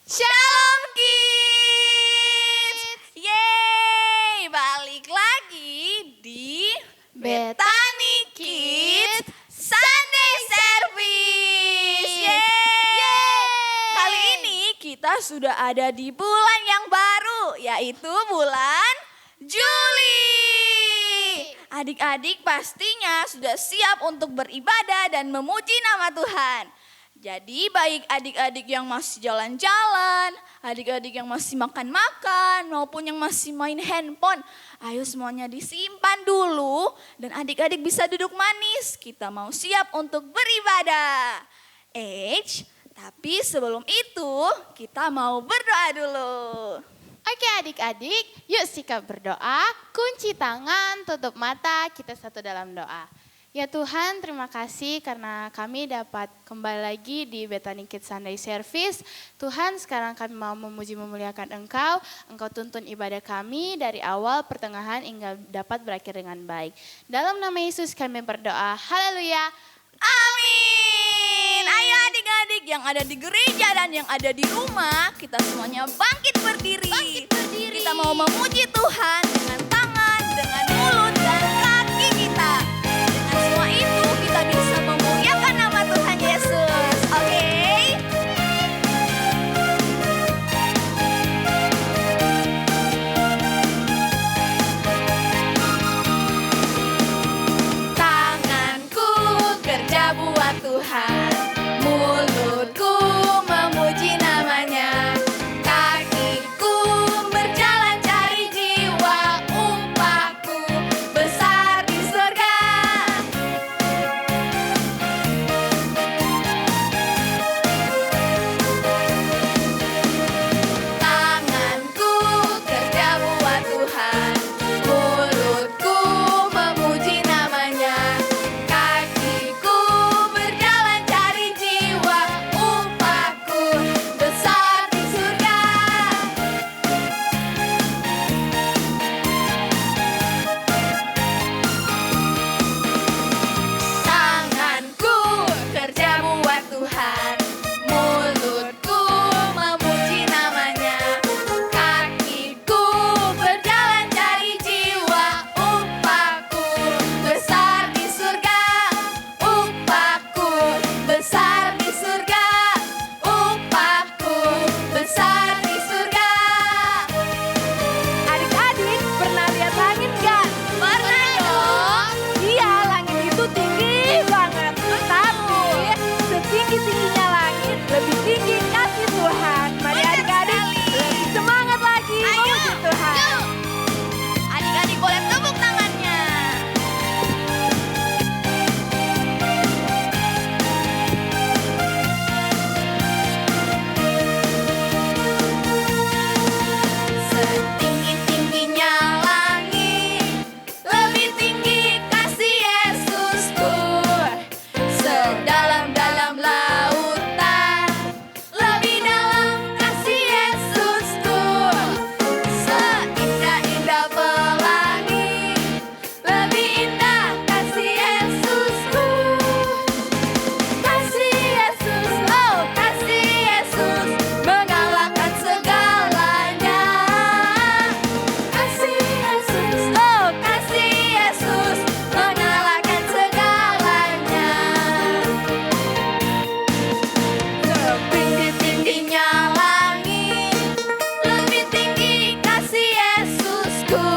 Shalom Kids! Yeay, balik lagi di Bethany Kids Sunday Service. Yeay! Kali ini kita sudah ada di bulan yang baru, yaitu bulan Juli. Adik-adik pastinya sudah siap untuk beribadah dan memuji nama Tuhan. Jadi baik adik-adik yang masih jalan-jalan, adik-adik yang masih makan-makan, maupun yang masih main handphone, ayo semuanya disimpan dulu dan adik-adik bisa duduk manis. Kita mau siap untuk beribadah. Tapi sebelum itu kita mau berdoa dulu. Oke adik-adik, yuk sikap berdoa, kunci tangan, tutup mata, kita satu dalam doa. Ya Tuhan, terima kasih karena kami dapat kembali lagi di Bethany Kids Sunday Service. Tuhan, sekarang kami mau memuji memuliakan Engkau tuntun ibadah kami dari awal, pertengahan, hingga dapat berakhir dengan baik. Dalam nama Yesus kami berdoa, haleluya, amin. Ayo adik-adik yang ada di gereja dan yang ada di rumah, kita semuanya bangkit berdiri. Kita mau memuji Tuhan dengan tangan, dengan mulut, dan kaki kita. Dengan semua itu kita bisa memuliakan nama Tuhan Yesus. Oke? Tanganku kerja buat Tuhan, mulutku memuji namanya, kakiku berjalan cari jiwa, upahku besar di surga. Tanganku kerja buat Tuhan, mulutku memuji namanya, kakiku berjalan cari jiwa, upahku besar di surga. Tanganku kerja buat Tuhan, mulutku memuji namanya, kakiku berjalan cari jiwa, upahku besar di surga, upahku besar di surga, upahku besar di surga. Adik-adik pernah lihat langit gak? Pernah dong. Iya, langit itu tinggi banget. Tapi setinggi-tingginya langit lebih tinggi kasih Tuhan. Mari adik-adik lebih semangat lagi memuji Tuhan. Adik-adik boleh tepuk tangannya. Setinggi-tingginya langit, lebih tinggi kasih Yesusku. Sedalam-dalam lautan, lebih dalam kasih Yesusku. Seindah-indah pelangi, lebih indah kasih Yesusku. Kasih Yesus, oh kasih Yesus, mengalahkan segalanya. Kasih Yesus, oh kasih Yesus, mengalahkan segalanya. Setinggi-tingginya langit, lebih tinggi kasih Yesusku.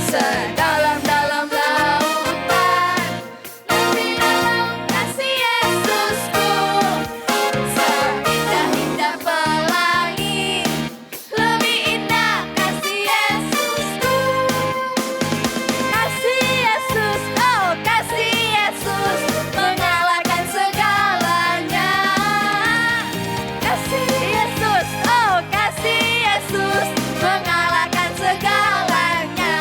Sedalam-dalam lautan, lebih dalam kasih Yesusku. Seindah-indah pelangi, lebih indah kasih Yesusku. Kasih Yesus, oh kasih Yesus, mengalahkan segalanya. Kasih Yesus, oh kasih Yesus, mengalahkan segalanya.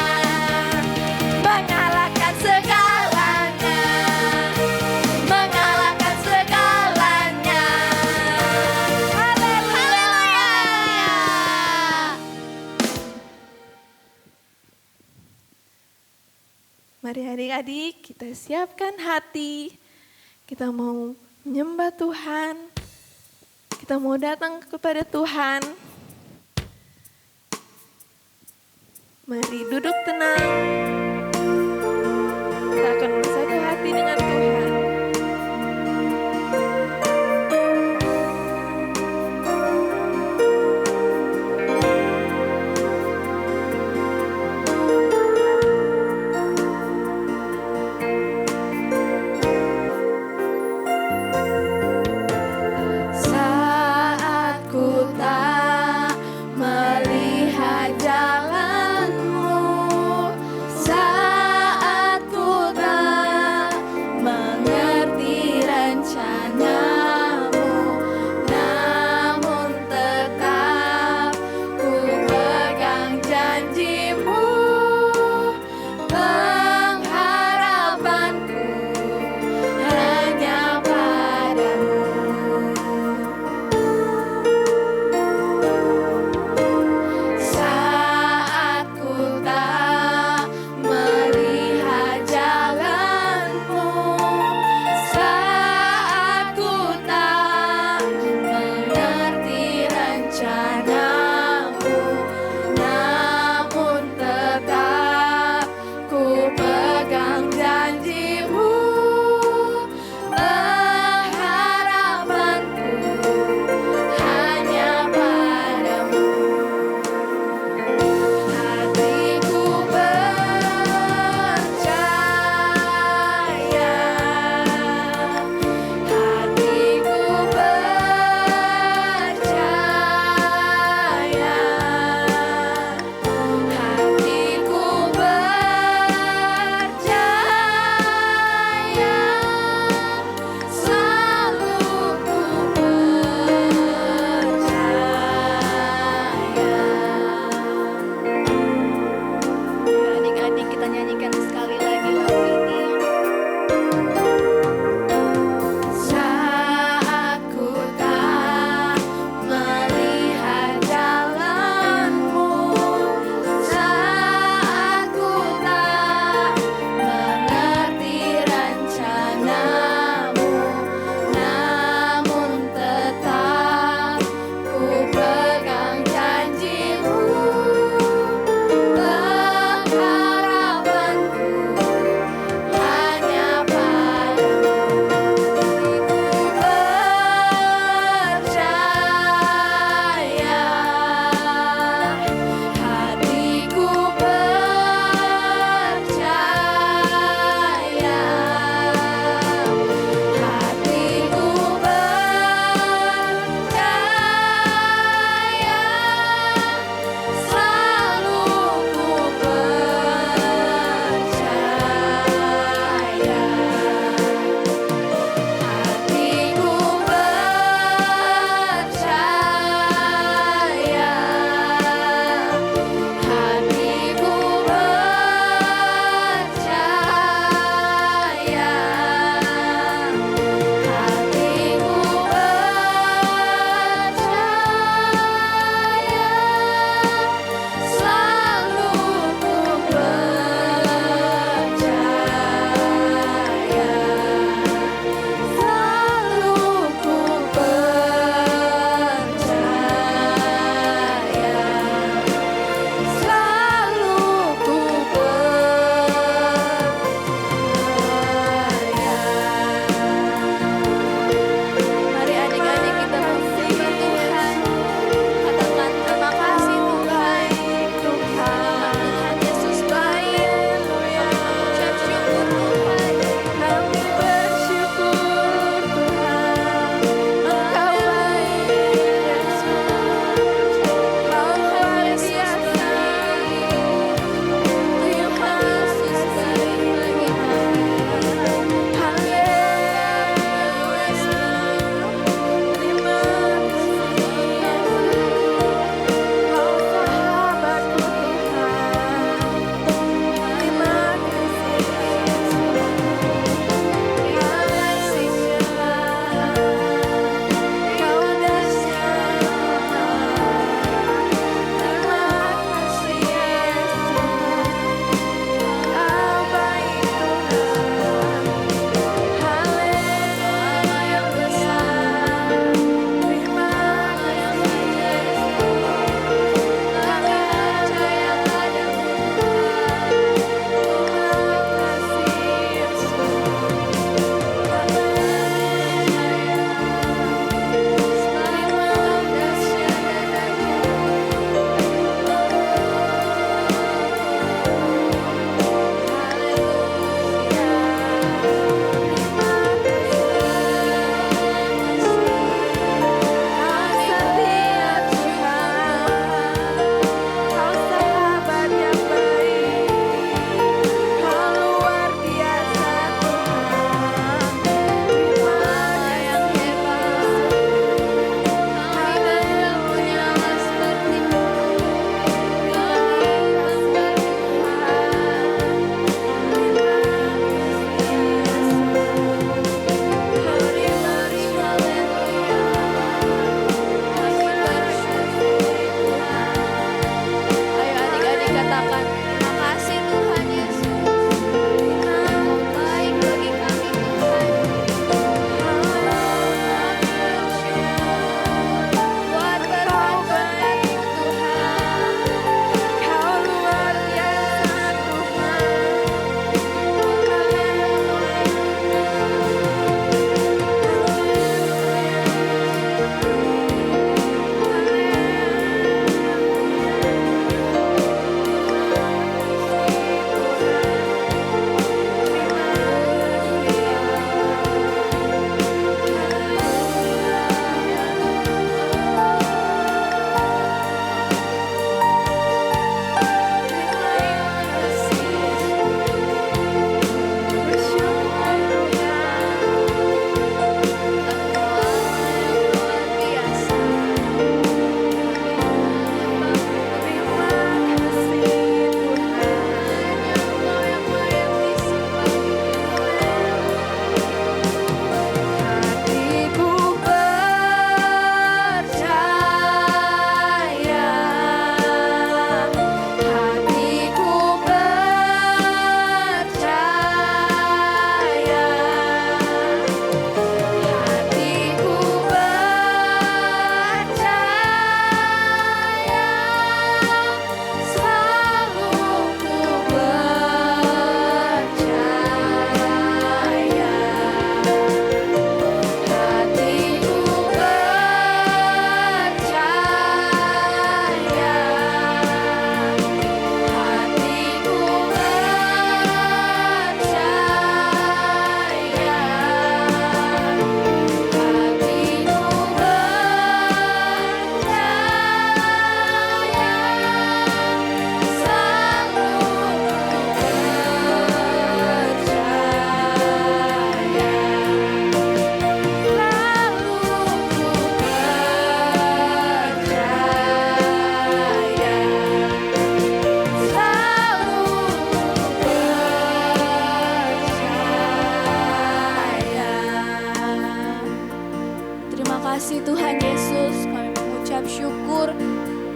Mengalahkan segalanya. Mengalahkan segalanya. Haleluya. Mari adik-adik kita siapkan hati, kita mau menyembah Tuhan, kita mau datang kepada Tuhan. Mari duduk tenang. Kita akan bersatu hati dengan Tuhan. Saat ku tak melihat jalanmu,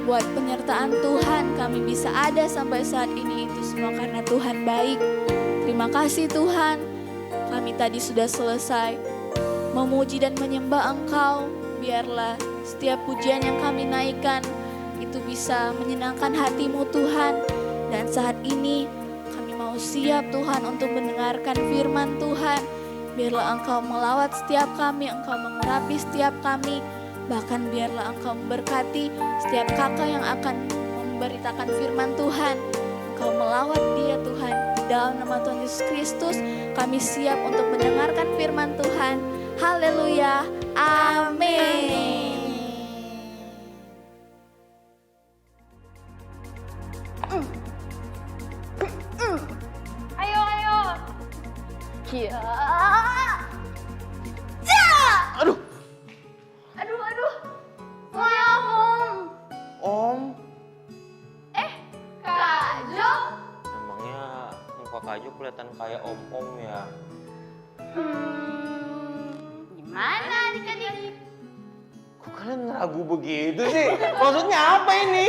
Buat penyertaan Tuhan kami bisa ada sampai saat ini, itu semua karena Tuhan baik. Terima kasih Tuhan, kami tadi sudah selesai memuji dan menyembah Engkau. Biarlah setiap pujian yang kami naikkan itu bisa menyenangkan hati-Mu Tuhan. Dan saat ini kami mau siap Tuhan untuk mendengarkan firman Tuhan. Biarlah Engkau melawat setiap kami, Engkau mengurapi setiap kami. Bahkan biarlah Engkau memberkati setiap kakak yang akan memberitakan firman Tuhan. Engkau melawat dia Tuhan. Di dalam nama Tuhan Yesus Kristus kami siap untuk mendengarkan firman Tuhan. Haleluya. Amin. Ayo, ayo. Ya. Aduh, Aduh. Saya Om. Om. Kak Jo. Emangnya muka Kak Jo kelihatan kayak om-om ya? Gimana adik-adik? Kok kalian ragu begitu sih? Maksudnya apa ini?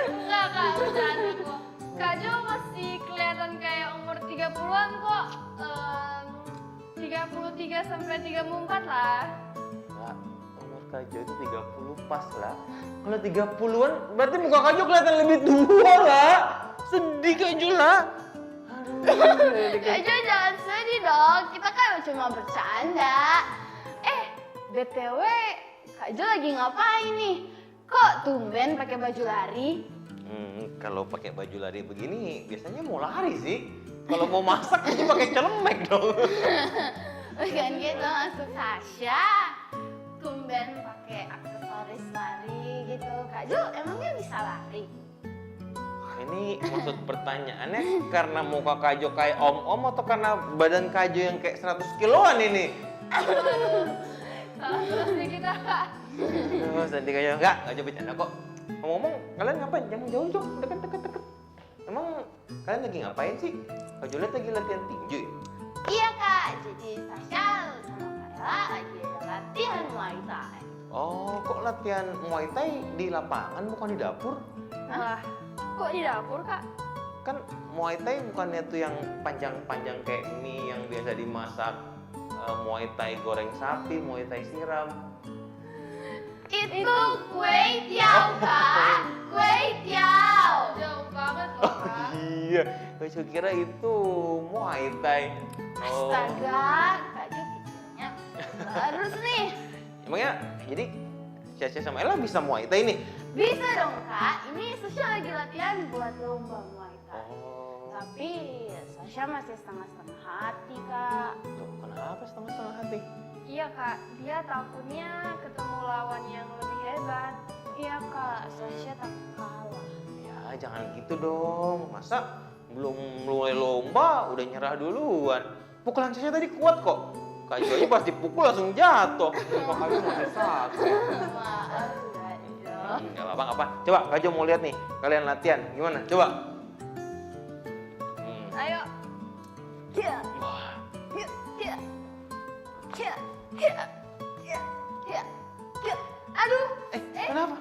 Enggak, Kak, bercanda kok. Kak Jo masih kelihatan kayak umur 30-an kok. 33 sampai 34 lah. Lah, umur Kak Jo itu 30 pas lah. Kalau 30-an berarti muka Kak Jo kelihatan lebih tua lah. Sedih Kak Jo lah. Aduh, Kak Jo jangan sedih dong, kita kan cuma bercanda. BTW, Kak Jo lagi ngapain nih? Kok tumben pakai baju lari? Kalau pakai baju lari begini biasanya mau lari sih. Kalau mau masak pasti pakai celemek dong. Bukan gitu, maksud Sasha. Tumben pakai aksesoris lari gitu. Kak Jo emangnya bisa lari? Ini maksud pertanyaannya karena muka Kak Jo kayak om-om atau karena badan Kak Jo yang kayak 100 kiloan ini? Salah satu kita, Kak. Aduh, sedih Kak Jo. Enggak, Kak Jo bercanda kok. Ngomong-ngomong, kalian ngapain? Jangan jauh-jauh, deket-deket. Emang kalian lagi ngapain sih? Kak Jo lihat lagi latihan tinju ya? Iya, Kak. Jadi Sasha sama Kayla lagi latihan Muay Thai. Oh, kok latihan Muay Thai di lapangan bukan di dapur? Wah, kok di dapur, Kak? Kan Muay Thai bukannya tuh yang panjang-panjang kayak mie yang biasa dimasak. Muay Thai goreng sapi, Muay Thai siram. Itu kue tiao, Kak. Kue tiao. Jauh banget loh, Kak. Iya, Kak Jo kira itu Muay Thai. Oh. Astaga, Kak Jo pikirnya terus nih. Emangnya jadi Sasha sama Ella bisa Muay Thai nih? Bisa dong, Kak. Ini Sasha lagi latihan buat lomba Muay Thai. Oh, Tapi Sasha masih setengah-setengah hati, Kak. loh, kenapa setengah-setengah hati? Iya, Kak. Dia takutnya ketemu lawan yang lebih hebat. Iya, Kak. Sasha takut kalah. Ya jangan gitu dong, masa belum mulai lomba udah nyerah duluan. Pukulan Sasha tadi kuat kok. Kak Jo aja pas dipukul langsung jatuh. Kok Kak Jo masih sakit? Maaf, Kak Jo. Nggak apa-apa. Coba Kak Jo mau lihat nih, kalian latihan gimana? Coba. Ayo. Iya. Wah, Iya. Iya. Iya. Iya. Iya. Iya. Iya. Aduh. kenapa?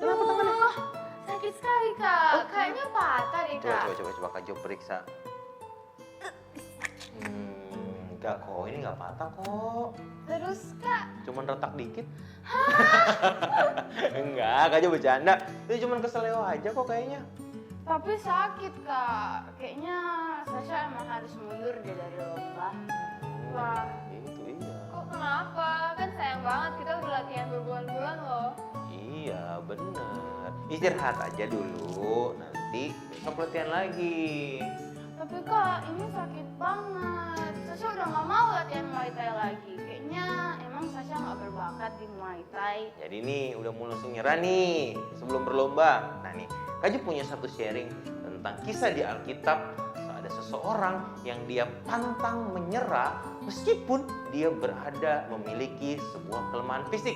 Kenapa tangannya? Aduh, sakit sekali, Kak. Kayaknya patah deh, Kak. Coba Kak Jo periksa. Enggak kok, ini nggak patah kok. Terus, Kak, Cuman retak dikit. Enggak, Kak Jo bercanda. Itu cuman keseleo aja kok kayaknya. tapi sakit, Kak. Kayaknya Sasha emang harus mundur deh dari lomba. Wah, Itu iya. kok kenapa? Kan sayang banget kita udah latihan berbulan-bulan loh. Iya, bener. Istirahat aja dulu, nanti besok latihan lagi. Tapi Kak, ini sakit banget. Sasha udah gak mau latihan Muay Thai lagi. Kayaknya emang Sasha gak berbakat di Muay Thai. Jadi nih, udah mau langsung nyerah nih sebelum berlomba. Nah nih, Kak Jo punya satu sharing tentang kisah di Alkitab. Ada seseorang yang dia pantang menyerah meskipun dia berada memiliki sebuah kelemahan fisik.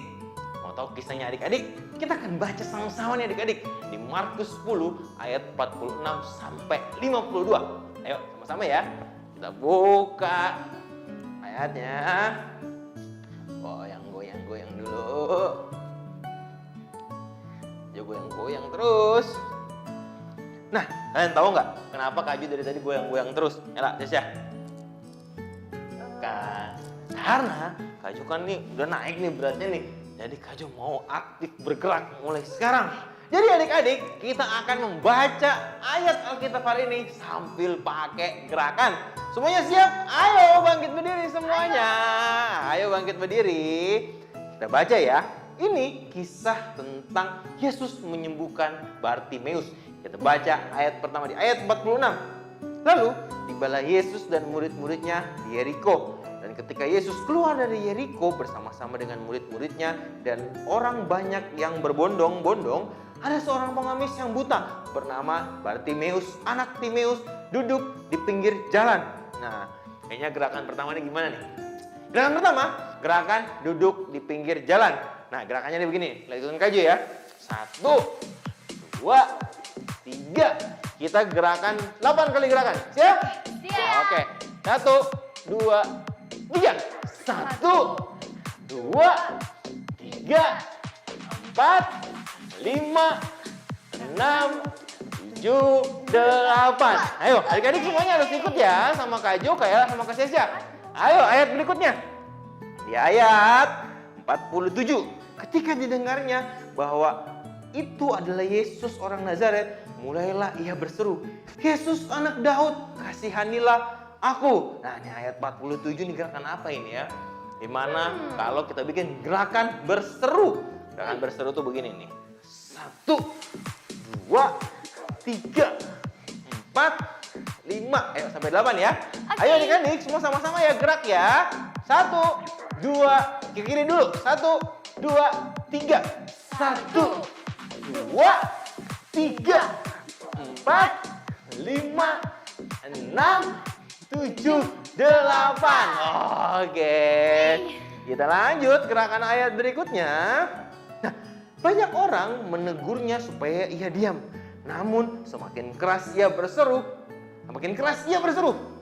Mau tahu kisahnya adik-adik? Kita akan baca sama-sama nih adik-adik. Di Markus 10 ayat 46 sampai 52. Ayo sama-sama ya. Kita buka ayatnya. Goyang dulu. goyang-goyang terus. Nah, kalian tahu nggak kenapa Kak Ju dari tadi goyang-goyang terus? Ella, Desya. Karena Kak Ju kan nih udah naik nih beratnya nih. Jadi Kak Ju mau aktif bergerak mulai sekarang. Jadi adik-adik, kita akan membaca ayat Alkitab hari ini sambil pakai gerakan. Semuanya siap? Ayo bangkit berdiri semuanya. Ayo bangkit berdiri. Kita baca ya. Ini kisah tentang Yesus menyembuhkan Bartimeus. Kita baca ayat pertama di ayat 46. Lalu tibalah Yesus dan murid-muridnya di Yeriko. Dan ketika Yesus keluar dari Yeriko bersama-sama dengan murid-muridnya dan orang banyak yang berbondong-bondong, ada seorang pengemis yang buta bernama Bartimeus, anak Timeus, duduk di pinggir jalan. Nah, kayaknya gerakan pertama ini gimana nih? Gerakan pertama, gerakan duduk di pinggir jalan. Nah, gerakannya ini begini, ikutin Kak Ju ya. 1, 2, 3. Kita gerakan 8 kali gerakan. Siap? Siap. Oke. 1, 2, 3. 1, 2, 3, 4, 5, 6, 7, 8. Ayo, adik-adik semuanya harus ikut ya sama Kak Jo, Kak Ella, sama Kak Sesya. Ayo, ayat berikutnya. Di ayat 47. Ketika didengarnya bahwa itu adalah Yesus orang Nazaret, mulailah ia berseru, Yesus anak Daud, kasihanilah aku. Nah, ini ayat 47 ini gerakan apa ini ya? Dimana kalau kita bikin gerakan berseru. Gerakan berseru tuh begini nih. 1, 2, 3, 4, 5. Ayo sampai 8 ya. Ayo adik-adik semua sama-sama ya gerak ya. 1, 2, ke kiri dulu. 1, 2, 3. 1, 2, 3, 4, 5, 6, 7, 8. Oke. Kita lanjut gerakan ayat berikutnya. Nah, banyak orang menegurnya supaya ia diam. Namun semakin keras ia berseru,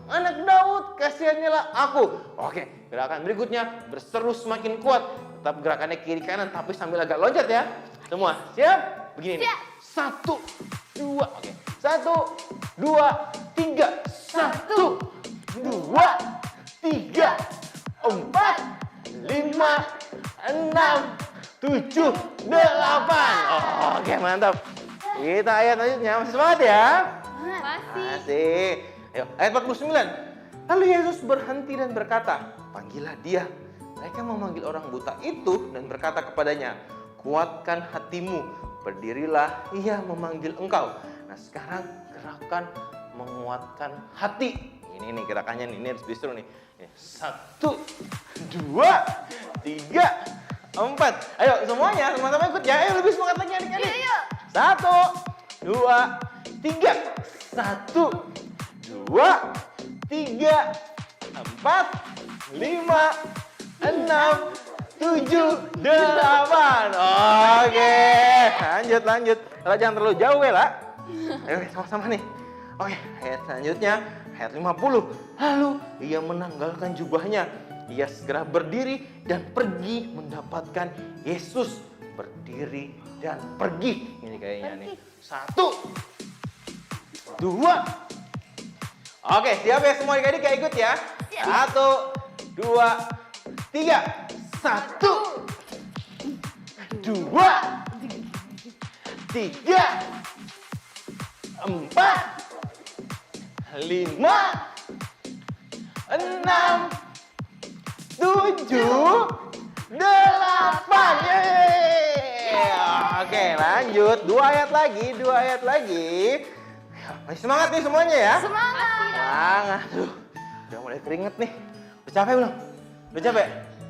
anak Daud, kasihanilah aku. Oke, gerakan berikutnya berseru semakin kuat. Tetap gerakannya kiri kanan tapi sambil agak loncat ya. Semua siap? Begini nih. 1, 2, oke. 1, 2, 3. 1, 2, 3, 4, 5, 6, 7, 8. Oke, mantap. Kita ayat selanjutnya. Masih semangat ya? Masih. Ayo, ayat 49. Lalu Yesus berhenti dan berkata, panggillah dia. Mereka memanggil orang buta itu dan berkata kepadanya, kuatkan hatimu, berdirilah, ia memanggil engkau. Nah, sekarang gerakan menguatkan hati. Ini nih gerakannya nih, ini harus disuruh nih. 1, 2, 3, 4. Ayo semuanya sama-sama ikut ya. Ayo lebih semangat lagi adik-adik. 1, 2, 3. 1, 2, 3, 4, 5, 6, 7, 8. Oke, lanjut. Kalau jangan terlalu jauh ya lah. Ayo sama-sama nih. Oke, ayat selanjutnya, ayat 50. Lalu ia menanggalkan jubahnya. Ia segera berdiri dan pergi mendapatkan Yesus. Berdiri dan pergi. Ini kayaknya nih. 1, 2. Oke, siap ya semua adik-adik ya, ikut ya. 1, 2, 3. 1, 2, 3, 4, 5, 6, 7, 8. Yeay. Oke, lanjut. 2 ayat lagi. Masih semangat nih semuanya ya? Semangat. Aduh, udah mulai keringet nih. Udah capek belum? Udah capek?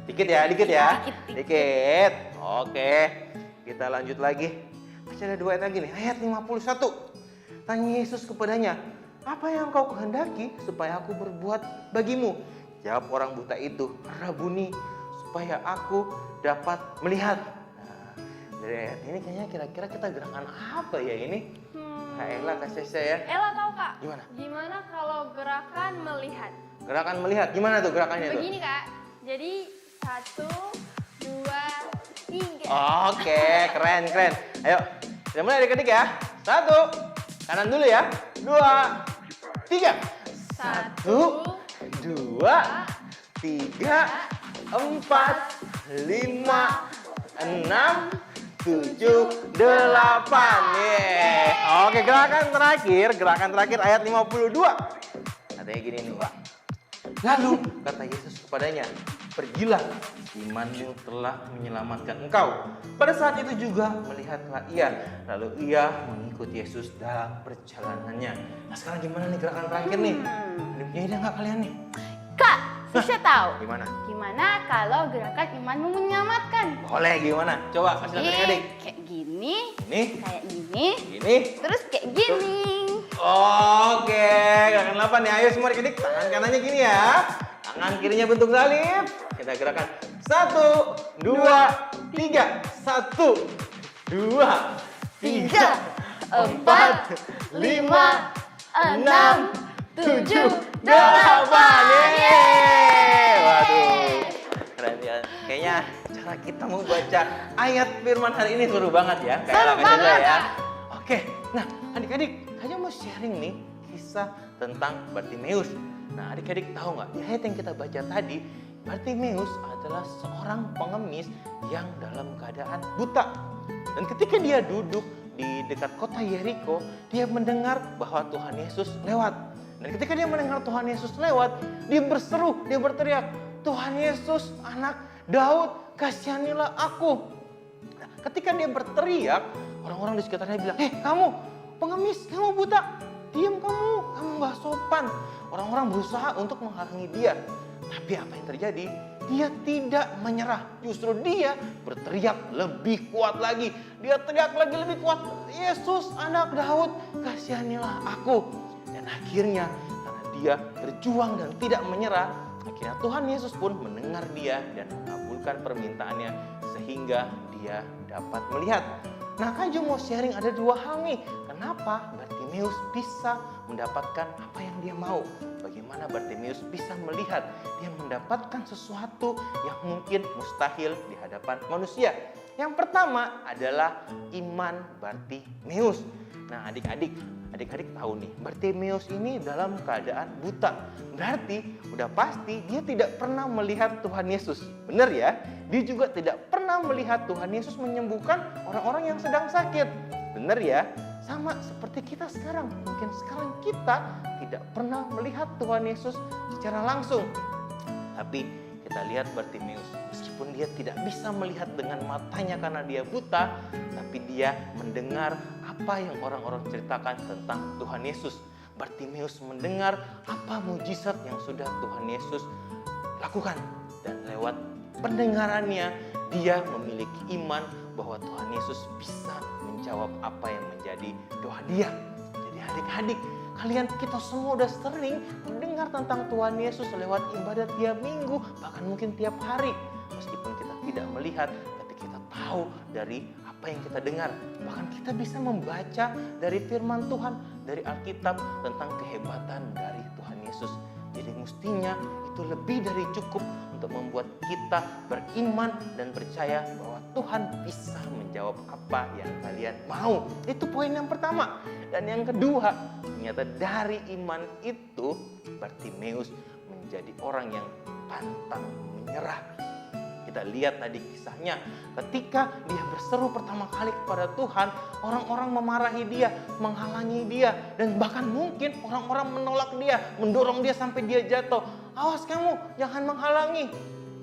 Dikit ya. Dikit. Oke, kita lanjut lagi. Masih ada 2 ayat lagi nih. Ayat 51. Tanya Yesus kepadanya, apa yang kau kehendaki supaya aku berbuat bagimu? Jawab orang buta itu, Rabuni, supaya aku dapat melihat. Nah, dari ayat ini kayaknya kira-kira kita gerakan apa ya ini? Kak Ella, Kak Sesya ya. Ella tahu Kak? Gimana? Gimana kalau gerakan melihat? Gerakan melihat, gimana tuh gerakannya tuh? Begini Kak, jadi 1, 2, 3. Oke, keren. Ayo, Kita mulai adik-adik ya. 1, kanan dulu ya. 2, 3. 1, 2, 3, 4, 5, 6, 7, 8. Oke, gerakan terakhir ayat 52. Katanya gini nih. Lalu kata Yesus kepadanya, pergilah, imanmu telah menyelamatkan engkau. Pada saat itu juga melihatlah ia, lalu ia mengikut Yesus dalam perjalanannya. Nah sekarang gimana nih gerakan terakhir nih? Ada punya ide nggak kalian nih? Kak, Sisha tahu. Gimana? Gimana kalau gerakan imanmu menyelamatkan? Boleh gimana? Coba kasih lihat adik-adik. Kayak gini, Ini, kayak gini, ini. terus kayak gini. Oke, gerakan 8 ya. Ayo semua adik-adik, tangan kanannya gini ya. Tangan kirinya bentuk salib. Kita gerakan 1, 2, 3. 1, 2, 3, 4, 5, 6, 7, 8. Waduh, keren ya. Kayaknya cara kita mau baca ayat firman hari ini seru banget ya. Kayak Seru Kak Jaja banget. ya. Oke, nah adik-adik, Kak mau sharing nih kisah tentang Bartimeus. Nah adik-adik tahu nggak, di ayat yang kita baca tadi, Bartimeus adalah seorang pengemis yang dalam keadaan buta. Dan ketika dia duduk di dekat kota Yeriko, dia mendengar bahwa Tuhan Yesus lewat. Dan ketika dia mendengar Tuhan Yesus lewat, dia berseru, dia berteriak, Tuhan Yesus, anak Daud, kasihanilah aku. Nah, ketika dia berteriak, orang-orang di sekitarnya bilang, kamu pengemis, kamu buta, diam kamu gak sopan. Orang-orang berusaha untuk menghalangi dia. Tapi apa yang terjadi? Dia tidak menyerah. Justru dia berteriak lebih kuat lagi. Dia teriak lagi lebih kuat. Yesus anak Daud, kasihanilah aku. Dan akhirnya karena dia berjuang dan tidak menyerah, akhirnya Tuhan Yesus pun mendengar dia dan mengabulkan permintaannya sehingga dia dapat melihat. Nah, Kak Jo mau sharing ada 2 hal nih. Kenapa Bartimeus bisa mendapatkan apa yang dia mau? Bagaimana Bartimeus bisa melihat dia mendapatkan sesuatu yang mungkin mustahil di hadapan manusia. Yang pertama adalah iman Bartimeus. Nah, adik-adik tahu nih, Bartimeus ini dalam keadaan buta. Berarti udah pasti dia tidak pernah melihat Tuhan Yesus. Benar ya? Dia juga tidak pernah melihat Tuhan Yesus menyembuhkan orang-orang yang sedang sakit. Benar ya? Sama seperti kita sekarang. Mungkin sekarang kita tidak pernah melihat Tuhan Yesus secara langsung. Tapi kita lihat Bartimeus, meskipun dia tidak bisa melihat dengan matanya karena dia buta, tapi dia mendengar apa yang orang-orang ceritakan tentang Tuhan Yesus. Bartimeus mendengar apa mujizat yang sudah Tuhan Yesus lakukan. Dan lewat pendengarannya, dia memiliki iman bahwa Tuhan Yesus bisa menjawab apa yang menjadi doa dia. Jadi adik-adik, kita semua udah sering mendengar tentang Tuhan Yesus lewat ibadat tiap minggu, bahkan mungkin tiap hari. Meskipun kita tidak melihat, tapi kita tahu dari apa yang kita dengar. Bahkan kita bisa membaca dari firman Tuhan, dari Alkitab tentang kehebatan dari Tuhan Yesus. Jadi mestinya itu lebih dari cukup untuk membuat kita beriman dan percaya bahwa Tuhan bisa menjawab apa yang kalian mau. Itu poin yang pertama. Dan yang kedua, ternyata dari iman itu Bartimeus menjadi orang yang pantang menyerah. Kita lihat tadi kisahnya, ketika dia berseru pertama kali kepada Tuhan, orang-orang memarahi dia, menghalangi dia, dan bahkan mungkin orang-orang menolak dia, mendorong dia sampai dia jatuh. Awas kamu, jangan menghalangi.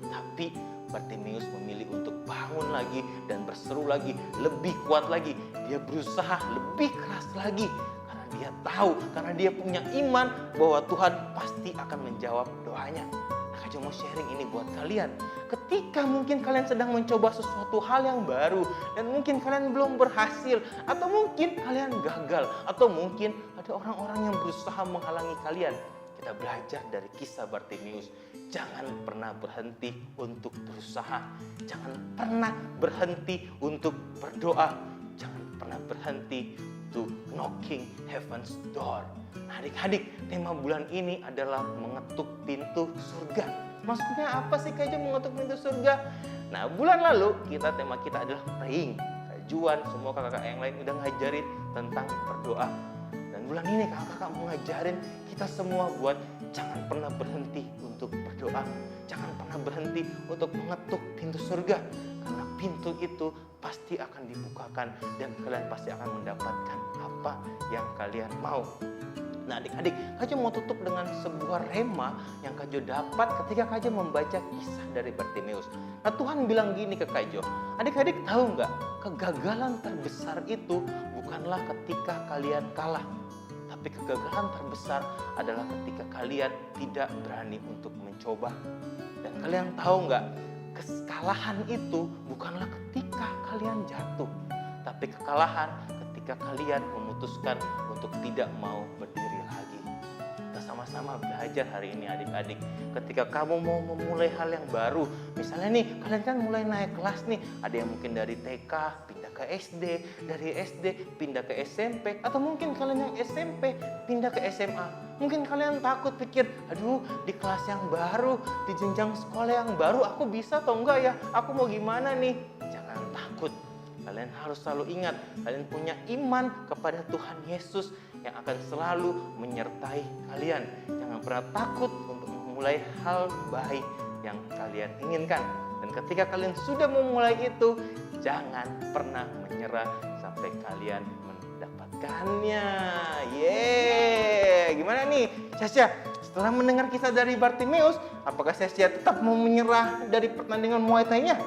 Tapi Bartimeus memilih untuk bangun lagi dan berseru lagi, lebih kuat lagi. Dia berusaha lebih keras lagi karena dia tahu, karena dia punya iman bahwa Tuhan pasti akan menjawab doanya. Kak Jo mau sharing ini buat kalian. Ketika mungkin kalian sedang mencoba sesuatu hal yang baru dan mungkin kalian belum berhasil, atau mungkin kalian gagal, atau mungkin ada orang-orang yang berusaha menghalangi kalian, kita belajar dari kisah Bartimeus. Jangan pernah berhenti untuk berusaha. Jangan pernah berhenti untuk berdoa. Jangan pernah berhenti to knocking heaven's door. Adik-adik, tema bulan ini adalah mengetuk pintu surga. Maksudnya apa sih Kak Jo mengetuk pintu surga? Nah, bulan lalu tema kita adalah praying. Kak Juan, semua kakak-kakak yang lain udah ngajarin tentang berdoa. Dan bulan ini kakak-kakak mau ngajarin kita semua buat jangan pernah berhenti untuk berdoa. Jangan pernah berhenti untuk mengetuk pintu surga. Karena pintu itu pasti akan dibukakan dan kalian pasti akan mendapatkan apa yang kalian mau. Nah adik-adik, Kak Jo mau tutup dengan sebuah rema yang Kak Jo dapat ketika Kak Jo membaca kisah dari Bartimeus. Nah Tuhan bilang gini ke Kak Jo, adik-adik tahu nggak, kegagalan terbesar itu bukanlah ketika kalian kalah. Tapi kegagalan terbesar adalah ketika kalian tidak berani untuk mencoba. Dan kalian tahu nggak, kekalahan itu bukanlah ketika kalian jatuh. Tapi kekalahan ketika kalian memutuskan untuk tidak mau berdiri lagi. Kita sama-sama belajar hari ini adik-adik. Ketika kamu mau memulai hal yang baru, misalnya nih kalian kan mulai naik kelas nih, ada yang mungkin dari TK pindah ke SD, dari SD pindah ke SMP, atau mungkin kalian yang SMP pindah ke SMA. Mungkin kalian takut pikir, aduh di kelas yang baru, di jenjang sekolah yang baru aku bisa atau enggak ya, aku mau gimana nih? Jangan takut. Kalian harus selalu ingat, kalian punya iman kepada Tuhan Yesus yang akan selalu menyertai kalian. Jangan pernah takut untuk memulai hal baik yang kalian inginkan. Dan ketika kalian sudah memulai itu, jangan pernah menyerah sampai kalian mendapatkannya. Yeay! Gimana nih, Sasha? Setelah mendengar kisah dari Bartimeus, apakah Sasha tetap mau menyerah dari pertandingan Muay Thai-nya?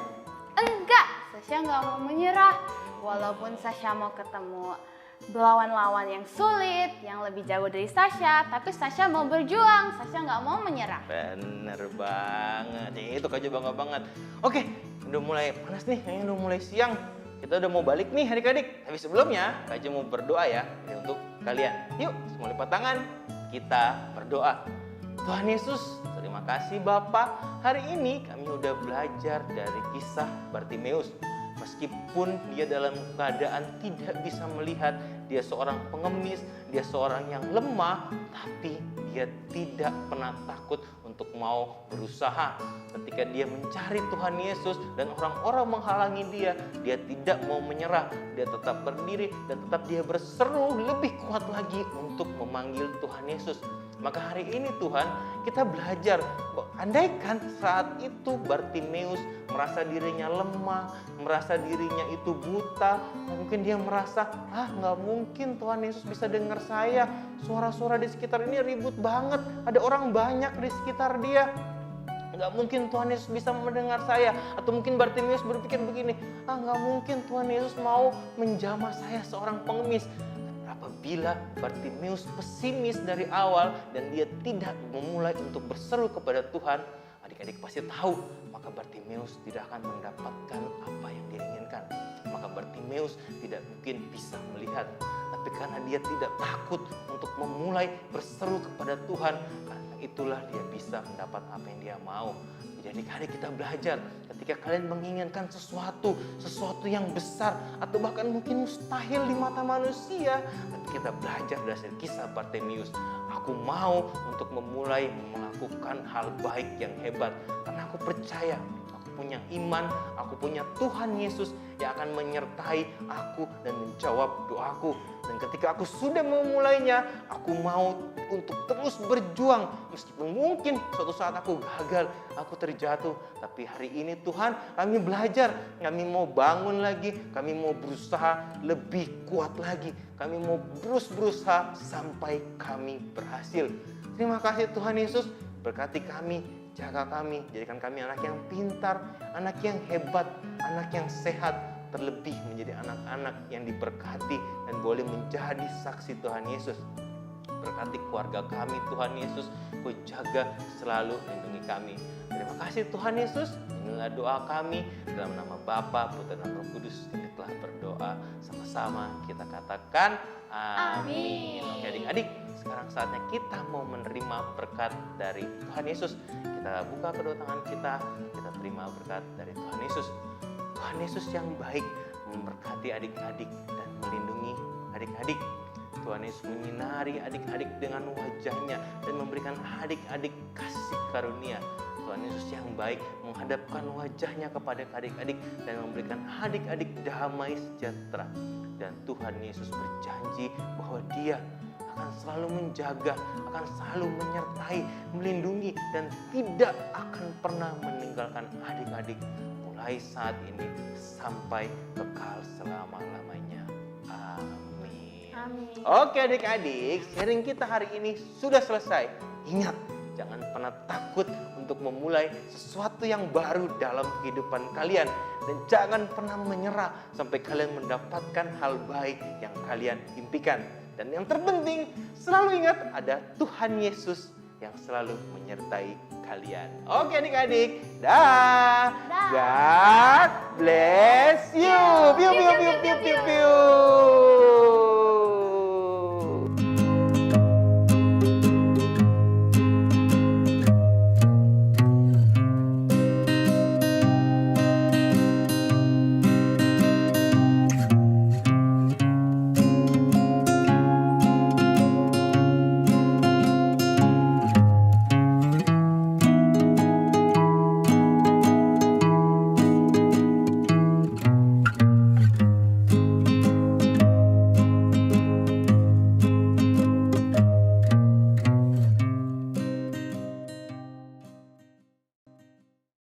enggak, Sasha nggak mau menyerah. Walaupun Sasha mau ketemu lawan-lawan yang sulit, yang lebih jauh dari Sasha, tapi Sasha mau berjuang. Sasha nggak mau menyerah. Bener banget, itu Kak Jo bangga banget. Oke, udah mulai panas nih, kayaknya udah mulai siang. Kita udah mau balik nih adik-adik. Tapi sebelumnya, Kak Jo mau berdoa ya untuk kalian. Yuk, semua lipat tangan, kita berdoa. Tuhan Yesus, terima kasih Bapa. Hari ini kami udah belajar dari kisah Bartimeus. Meskipun dia dalam keadaan tidak bisa melihat, dia seorang pengemis, dia seorang yang lemah, tapi dia tidak pernah takut untuk mau berusaha. Ketika dia mencari Tuhan Yesus dan orang-orang menghalangi dia tidak mau menyerah. Dia tetap berdiri dan tetap dia berseru lebih kuat lagi untuk memanggil Tuhan Yesus. Maka hari ini Tuhan, kita belajar, andaikan saat itu Bartimeus merasa dirinya lemah, merasa dirinya itu buta, mungkin dia merasa, nggak mungkin Tuhan Yesus bisa dengar saya, suara-suara di sekitar ini ribut banget, ada orang banyak di sekitar dia, nggak mungkin Tuhan Yesus bisa mendengar saya. Atau mungkin Bartimeus berpikir begini, nggak mungkin Tuhan Yesus mau menjamah saya seorang pengemis. Apabila Bartimeus pesimis dari awal dan dia tidak memulai untuk berseru kepada Tuhan, adik-adik pasti tahu, maka Bartimeus tidak akan mendapatkan apa yang dia inginkan. Maka Bartimeus tidak mungkin bisa melihat. Tapi karena dia tidak takut untuk memulai berseru kepada Tuhan, karena itulah dia bisa mendapat apa yang dia mau. Jadi adik kita belajar, ketika kalian menginginkan sesuatu yang besar atau bahkan mungkin mustahil di mata manusia, tapi kita belajar dari kisah Bartimeus. Aku mau untuk memulai melakukan hal baik yang hebat karena aku percaya, aku punya iman, aku punya Tuhan Yesus yang akan menyertai aku dan menjawab doaku. Dan ketika aku sudah memulainya, aku mau untuk terus berjuang. Meskipun mungkin suatu saat aku gagal, aku terjatuh. Tapi hari ini Tuhan, kami belajar. Kami mau bangun lagi, kami mau berusaha lebih kuat lagi. Kami mau terus berusaha sampai kami berhasil. Terima kasih Tuhan Yesus, berkati kami, jaga kami, jadikan kami anak yang pintar, anak yang hebat, anak yang sehat. Terlebih menjadi anak-anak yang diberkati dan boleh menjadi saksi Tuhan Yesus. Berkati keluarga kami Tuhan Yesus, Kau jaga selalu, lindungi kami. Terima kasih Tuhan Yesus, inilah doa kami dalam nama Bapa, Putra dan Roh Kudus. Kami telah berdoa sama-sama, kita katakan amin. Oke adik-adik, sekarang saatnya kita mau menerima berkat dari Tuhan Yesus. Kita buka kedua tangan kita terima berkat dari Tuhan Yesus. Tuhan Yesus yang baik memberkati adik-adik dan melindungi adik-adik. Tuhan Yesus menyinari adik-adik dengan wajahnya dan memberikan adik-adik kasih karunia. Tuhan Tuhan Yesus yang baik menghadapkan wajahnya kepada adik-adik dan memberikan adik-adik damai sejahtera. Dan Tuhan Yesus berjanji bahwa Dia akan selalu menjaga, akan selalu menyertai, melindungi, dan tidak akan pernah meninggalkan adik-adik mulai saat ini sampai kekal selama-lamanya. Amin. Amin. Oke adik-adik, sharing kita hari ini sudah selesai. Ingat, jangan pernah takut untuk memulai sesuatu yang baru dalam kehidupan kalian. Dan jangan pernah menyerah sampai kalian mendapatkan hal baik yang kalian impikan. Dan yang terpenting, selalu ingat ada Tuhan Yesus yang selalu menyertai kalian. Oke adik-adik, dah. Dah. God bless you. Piu, piu, piu, piu, piu, piu.